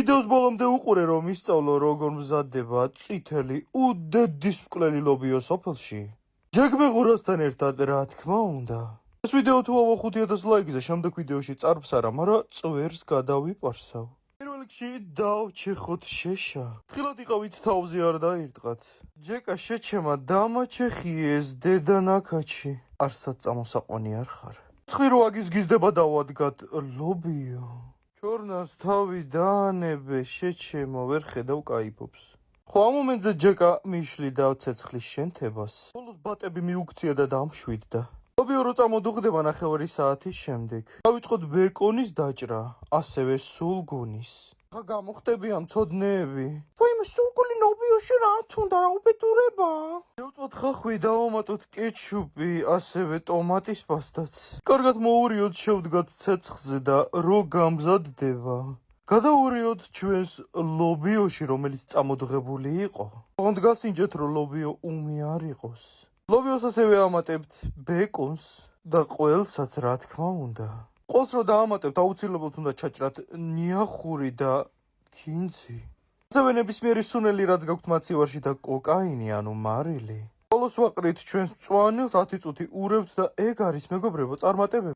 ვიდეოს ბოლომდე უყურე, რომ ისწავლო, როგორ მზადდება წითელი უდედის მკვლელი ლობიო სოფელში. ჯეგმე ღურასთან ერთად, რა თქმა უნდა. ეს ვიდეო თუ ავა 5000 ლაიქზე, შემდეგ ვიდეოში წარბს არა, მაგრამ წვერს გადავიპარსავ. პირველ რიგში დავჩეხოთ შეშა. ხილად იყავით თავზე არ დაირტყათ. ჯეკა შეჩემა დამაჩეხიეს დედა ნაკაჩი. არსად წამოსაყვანი არ ხარ. ცხრი რო აგიზგიზდება დავადგათ ლობიო. ჩორნას თავი დაანებე შეჩემო ვერ ხედავ კაიფობს. ხო ამ მომენტზე ჯეკა მიშლიდა ცეცხლის შენთებას. ბოლოს ბატები მიუქცია და დამშვიდდა. ლობიო რო წამოდუღდება ნახევარი საათის შემდეგ. დავიწყოთ ბეკონის დაჭრა, ასევე სულგუნის. ხა გამოხდებიან ცოდნეები. ვაიმე სულგუნი ლობიოში რა თუნდა რა უბედურება. შევწოთ ხახვი, დავამატოთ კეჩუპი, ასევე ტომატის პასტაც. კარგად მოურიოთ, შევდგათ ცეცხლზე და რო გამზადდება. გადავურიოთ ჩვენს ლობიოში, რომელიც წამოდღებული იყო. ოღონდ გასინჯეთ, რომ ლობიო უმი არ იყოს. ლობიოს ასევე ამატებთ ბეკონს და ყველსაც რა თქმა უნდა. ყოლს რო დაამატებთ, აუცილებლად უნდა ჩაჭრათ ნიახური და ქინძი. ასევე ნებისმიერი სუნელი, რაც გაქვთ მაცივარში და კოკაინი, ანუ მარილი. ბოლოს ვაყრით ჩვენს მწვანილს 10 წუთი ურევთ და ეგ არის მეგობრებო წარმატებები.